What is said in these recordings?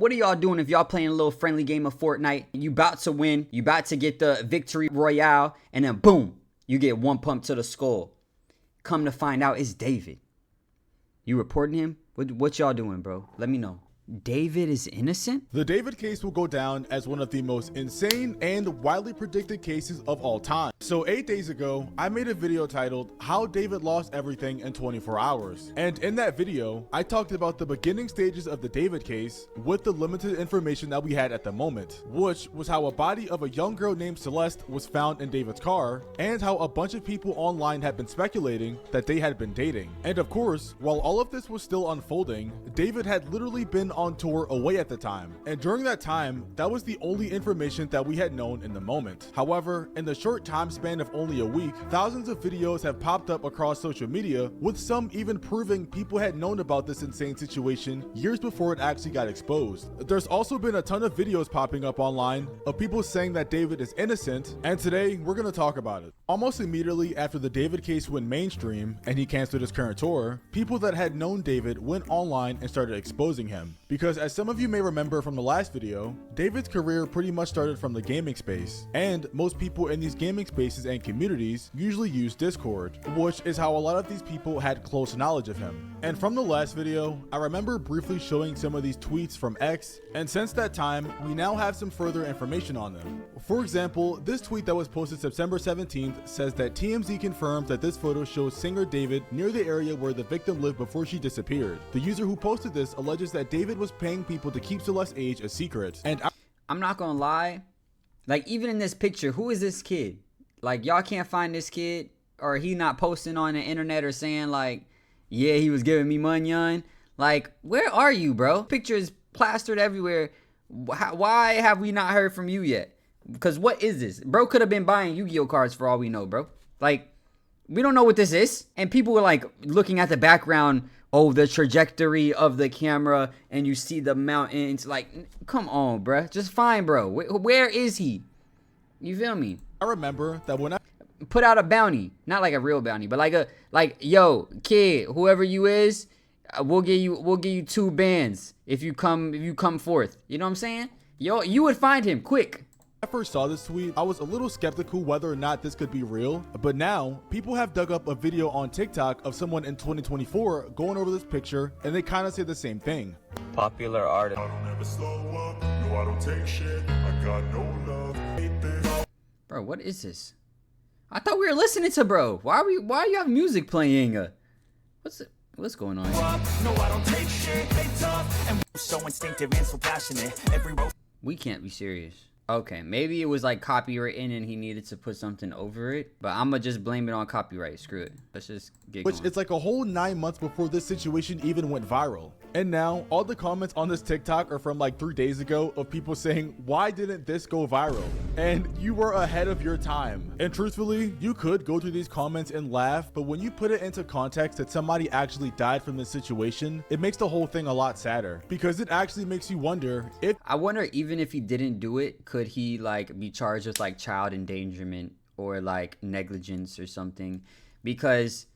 What are y'all doing if y'all playing a little friendly game of Fortnite? You about to win, you about to get the victory royale, and then boom, you get one pump to the skull. Come to find out, it's David. You reporting him? What y'all doing, bro? Let me know. David is innocent? The David case will go down as one of the most insane and widely predicted cases of all time. So 8 days ago, I made a video titled How David Lost Everything in 24 Hours. And in that video, I talked about the beginning stages of the David case with the limited information that we had at the moment, which was how a body of a young girl named Celeste was found in David's car, and how a bunch of people online had been speculating that they had been dating. And of course, while all of this was still unfolding, David had literally been on tour away at the time, and during that time, that was the only information that we had known in the moment. However, in the short time span of only a week, thousands of videos have popped up across social media, with some even proving people had known about this insane situation years before it actually got exposed. There's also been a ton of videos popping up online of people saying that David is innocent, and today we're going to talk about it. Almost immediately after the David case went mainstream and he canceled his current tour, people that had known David went online and started exposing him. Because as some of you may remember from the last video, David's career pretty much started from the gaming space, and most people in these gaming spaces and communities usually use Discord, which is how a lot of these people had close knowledge of him. And from the last video, I remember briefly showing some of these tweets from X, and since that time, we now have some further information on them. For example, this tweet that was posted September 17th says that TMZ confirms that this photo shows singer David near the area where the victim lived before she disappeared. The user who posted this alleges that David was paying people to keep Celeste's age a secret. And I'm not gonna lie, like, even in this picture, who is this kid? Like, y'all can't find this kid, or he not posting on the internet or saying like, yeah, he was giving me money. Like, where are you, bro? Picture is plastered everywhere. Why have we not heard from you yet? Because what is this? Bro could have been buying Yu-Gi-Oh cards for all we know, bro. Like, we don't know what this is. And people were like looking at the background, oh, the trajectory of the camera, and you see the mountains. Like, come on, bro. Just fine, bro. Where is he? You feel me? I remember that when I put out a bounty, not like a real bounty, but like yo, kid, whoever you is, we'll give you 2 bands if you come forth. You know what I'm saying? Yo, you would find him quick. I first saw this tweet, I was a little skeptical whether or not this could be real, but now people have dug up a video on TikTok of someone in 2024 going over this picture, and they kind of say the same thing. Popular artist. I don't ever slow up, no, I don't take shit, I got no love, hate this. Bro, what is this? I thought we were listening to bro. Why you have music playing? What's going on here? No, I don't take shit, they tough and so instinctive and so passionate. We can't be serious. Okay, maybe it was like copywritten and he needed to put something over it, but I'm gonna just blame it on copyright. Screw it. Let's just get going. It's like a whole 9 months before this situation even went viral. And now all the comments on this TikTok are from like 3 days ago of people saying, why didn't this go viral? And you were ahead of your time. And truthfully, you could go through these comments and laugh, but when you put it into context that somebody actually died from this situation, it makes the whole thing a lot sadder, because it actually makes you wonder if even if he didn't do it, could he like be charged with like child endangerment or like negligence or something? Because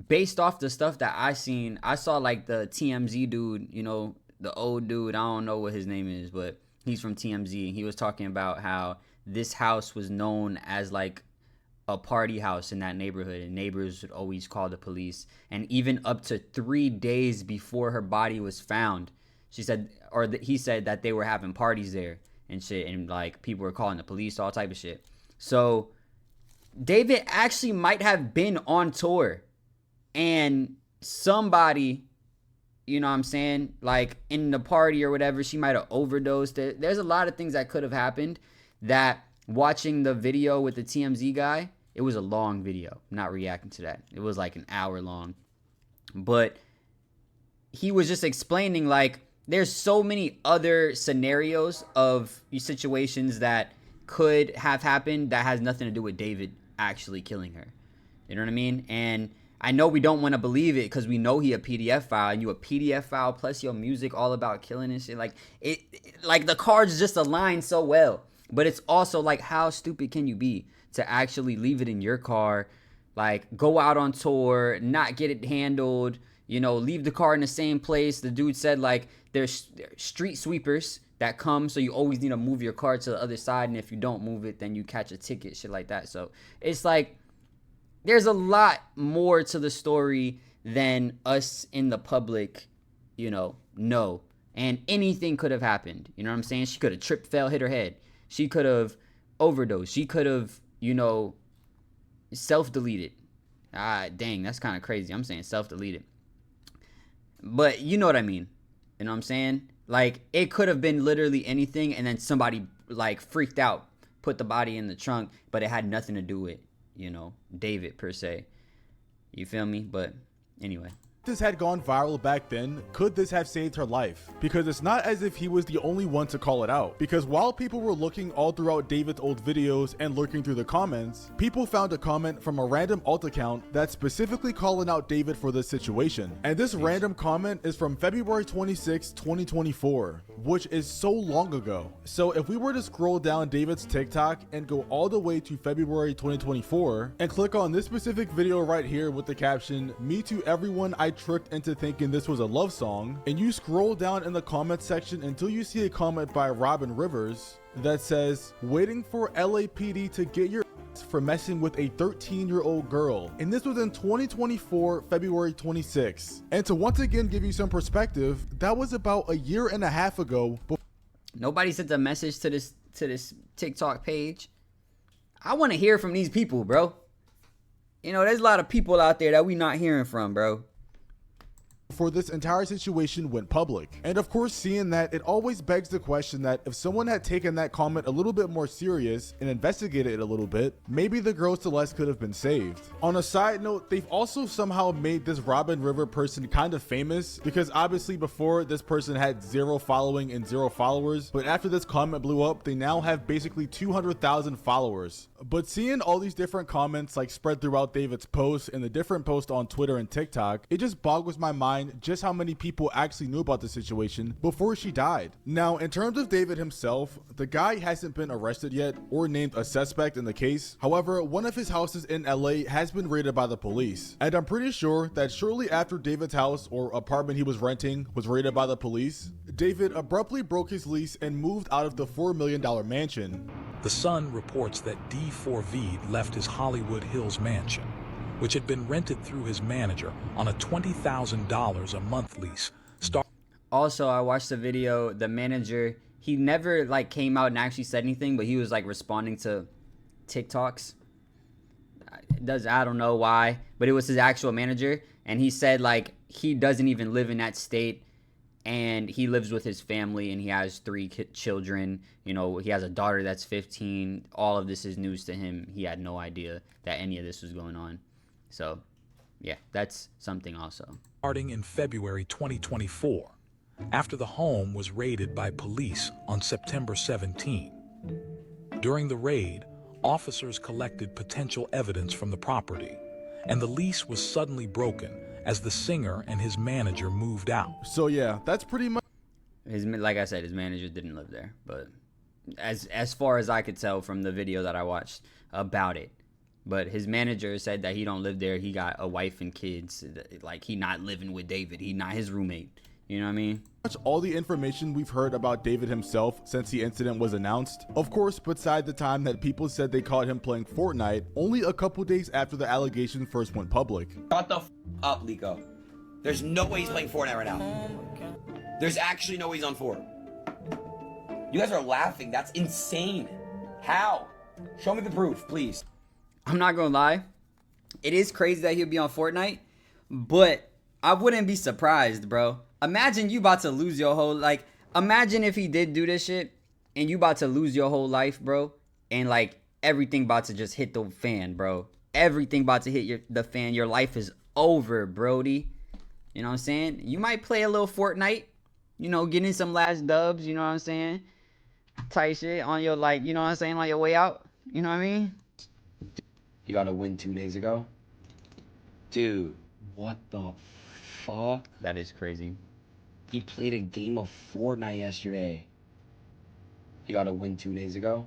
based off the stuff that I seen, I saw like the TMZ dude, you know, the old dude, I don't know what his name is, but he's from TMZ. He was talking about how this house was known as like a party house in that neighborhood, and neighbors would always call the police. And even up to 3 days before her body was found, he said that they were having parties there and shit, and like people were calling the police, all type of shit. So David actually might have been on tour, and somebody, you know what I'm saying, like in the party or whatever, she might have overdosed. There's a lot of things that could have happened. That watching the video with the TMZ guy, it was a long video. I'm not reacting to that. It was like an hour long, but he was just explaining like there's so many other scenarios of situations that could have happened that has nothing to do with David actually killing her. You know what I mean? And I know we don't want to believe it because we know he a PDF file, and you a PDF file plus your music all about killing and shit. Like like the cards just align so well. But it's also like, how stupid can you be to actually leave it in your car, like go out on tour, not get it handled, you know, leave the car in the same place. The dude said like there's street sweepers that come, so you always need to move your car to the other side, and if you don't move it, then you catch a ticket, shit like that. So it's like there's a lot more to the story than us in the public, know. And anything could have happened. You know what I'm saying? She could have tripped, fell, hit her head. She could have overdosed. She could have, self-deleted. Dang, that's kind of crazy. I'm saying self-deleted. But you know what I mean. You know what I'm saying? Like, it could have been literally anything, and then somebody, like, freaked out, put the body in the trunk, but it had nothing to do with, David, per se. You feel me? But anyway. This had gone viral back then, could this have saved her life? Because it's not as if he was the only one to call it out. Because while people were looking all throughout David's old videos and lurking through the comments, people found a comment from a random alt account that's specifically calling out David for this situation. And this random comment is from February 26, 2024, which is so long ago. So if we were to scroll down David's TikTok and go all the way to February 2024 and click on this specific video right here with the caption, "Me to everyone I tricked into thinking this was a love song," and you scroll down in the comment section until you see a comment by Robin Rivers that says, "Waiting for LAPD to get your ass for messing with a 13-year-old girl." And this was in 2024, February 26. And to once again give you some perspective, that was about a year and a half ago. Nobody sent a message to this TikTok page. I want to hear from these people, bro. There's a lot of people out there that we not hearing from, bro. Before this entire situation went public. And of course, seeing that, it always begs the question that if someone had taken that comment a little bit more serious and investigated it a little bit, maybe the girl Celeste could have been saved. On a side note, they've also somehow made this Robin River person kind of famous, because obviously before, this person had 0 following and 0 followers, but after this comment blew up, they now have basically 200,000 followers. But seeing all these different comments like spread throughout David's posts and the different posts on Twitter and TikTok, it just boggles my mind just how many people actually knew about the situation before she died. Now, in terms of David himself, the guy hasn't been arrested yet or named a suspect in the case. However, one of his houses in LA has been raided by the police, and I'm pretty sure that shortly after David's house or apartment he was renting was raided by the police, David abruptly broke his lease and moved out of the $4 million mansion. The Sun reports that D4vd left his Hollywood Hills mansion, which had been rented through his manager on a $20,000 a month lease. Also, I watched the video. The manager, he never came out and actually said anything, but he was responding to TikToks. I don't know why, but it was his actual manager, and he said he doesn't even live in that state, and he lives with his family, and he has 3 children. He has a daughter that's 15. All of this is news to him. He had no idea that any of this was going on. So, yeah, that's something also. Starting in February 2024, after the home was raided by police on September 17. During the raid, officers collected potential evidence from the property, and the lease was suddenly broken as the singer and his manager moved out. So yeah, that's pretty much... Like I said, his manager didn't live there, but as far as I could tell from the video that I watched about it. But his manager said that he don't live there. He got a wife and kids. He not living with David. He not his roommate. You know what I mean? All the information we've heard about David himself since the incident was announced. Of course, beside the time that people said they caught him playing Fortnite only a couple days after the allegation first went public. Shut the f up, Lico. There's no way he's playing Fortnite right now. There's actually no way he's on Fort. You guys are laughing. That's insane. How? Show me the proof, please. I'm not gonna lie. It is crazy that he'll be on Fortnite, but I wouldn't be surprised, bro. Imagine you about to lose your whole, imagine if he did do this shit and you about to lose your whole life, bro, and everything about to just hit the fan, bro. Everything about to hit the fan. Your life is over, brody. You know what I'm saying? You might play a little Fortnite, getting some last dubs, you know what I'm saying? Tight shit on your, you know what I'm saying, on your way out. You know what I mean? You got a win 2 days ago? Dude, what the fuck? That is crazy. He played a game of Fortnite yesterday. You got a win 2 days ago?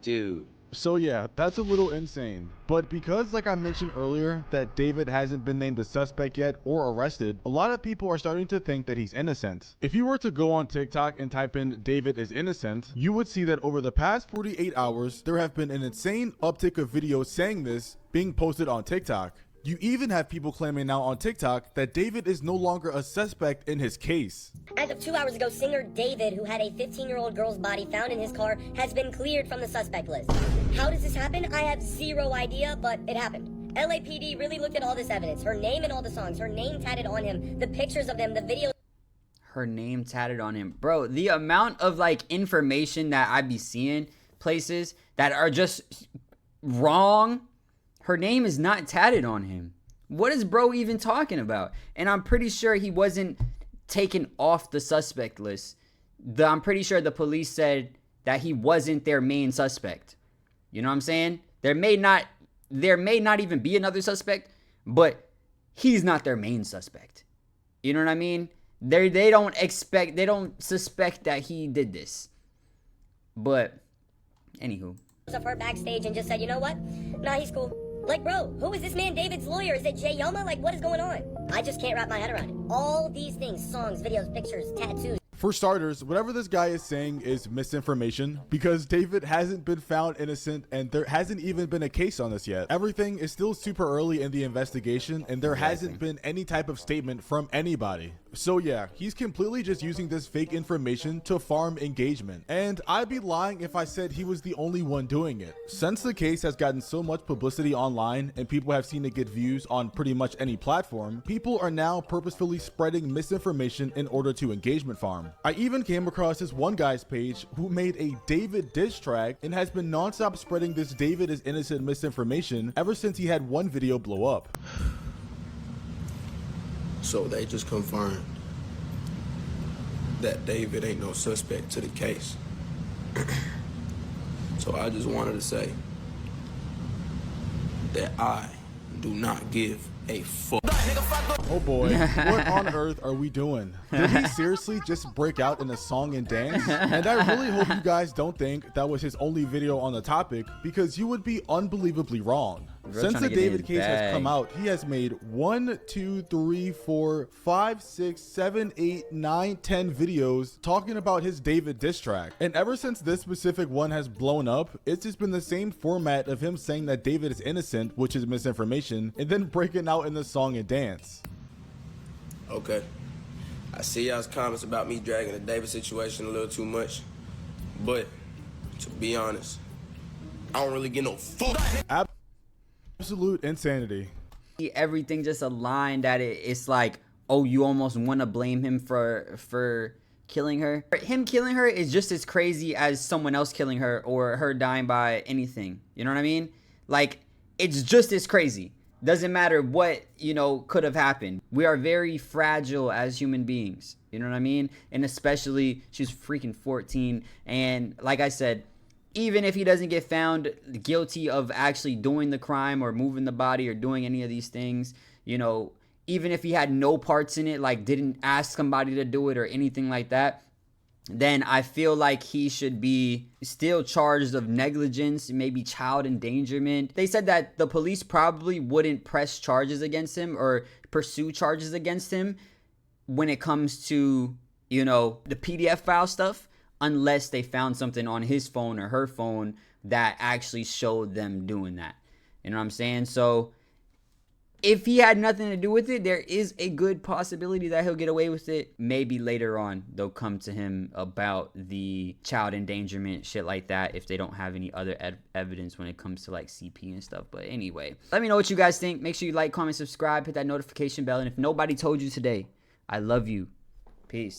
Dude, So yeah, that's a little insane. But because, like I mentioned earlier, that David hasn't been named a suspect yet or arrested, a lot of people are starting to think that he's innocent. If you were to go on TikTok and type in David is innocent, you would see that over the past 48 hours, there have been an insane uptick of videos saying this being posted on TikTok. You even have people claiming now on TikTok that David is no longer a suspect in his case. As of 2 hours ago, singer David, who had a 15-year-old girl's body found in his car, has been cleared from the suspect list. How does this happen? I have zero idea, but it happened. LAPD really looked at all this evidence. Her name in all the songs, her name tatted on him, the pictures of them, the videos. Her name tatted on him. Bro, the amount of like information that I be seeing places that are just wrong. Her name is not tatted on him. What is bro even talking about? And I'm pretty sure he wasn't taken off the suspect list. I'm pretty sure the police said that he wasn't their main suspect. You know what I'm saying? There may not even be another suspect, but he's not their main suspect. You know what I mean? They don't suspect that he did this. But anywho. Of her backstage and just said, you know what? Nah, he's cool. Like, bro, who is this man David's lawyer? Is it Jay Yoma? Like, what is going on? I just can't wrap my head around it. All these things, songs, videos, pictures, tattoos. For starters, whatever this guy is saying is misinformation because David hasn't been found innocent and there hasn't even been a case on this yet. Everything is still super early in the investigation and there hasn't been any type of statement from anybody. So yeah, he's completely just using this fake information to farm engagement. And I'd be lying if I said he was the only one doing it. Since the case has gotten so much publicity online and people have seen it get views on pretty much any platform, people are now purposefully spreading misinformation in order to engagement farm. I even came across this one guy's page who made a David diss track and has been non-stop spreading this David is innocent misinformation ever since he had one video blow up. So they just confirmed that David ain't no suspect to the case. So I just wanted to say that I do not give a fuck. Oh boy, what on earth are we doing? Did he seriously just break out in a song and dance? And I really hope you guys don't think that was his only video on the topic because you would be unbelievably wrong. Since the David case has come out, he has made 1, 2, 3, 4, 5, 6, 7, 8, 9, 10 videos talking about his David diss track. And ever since this specific one has blown up, it's just been the same format of him saying that David is innocent, which is misinformation, and then breaking out in the song and dance. Okay. I see y'all's comments about me dragging the David situation a little too much, but to be honest, I don't really get no fuck. Absolute insanity. Everything just aligned that it's like, oh, you almost want to blame him for killing her. Him killing her is just as crazy as someone else killing her or her dying by anything. You know what I mean? Like, it's just as crazy. Doesn't matter what, you know, could have happened. We are very fragile as human beings. You know what I mean? And especially, she's freaking 14. And like I said, even if he doesn't get found guilty of actually doing the crime or moving the body or doing any of these things, you know, even if he had no parts in it, like didn't ask somebody to do it or anything like that, then I feel like he should be still charged of negligence, maybe child endangerment. They said that the police probably wouldn't press charges against him or pursue charges against him when it comes to, you know, the PDF file stuff, unless they found something on his phone or her phone that actually showed them doing that. You know what I'm saying? So if he had nothing to do with it, there is a good possibility that he'll get away with it. Maybe later on they'll come to him about the child endangerment, shit like that, if they don't have any other evidence when it comes to like CP and stuff. But anyway, let me know what you guys think. Make sure you like, comment, subscribe, hit that notification bell. And if nobody told you today, I love you. Peace.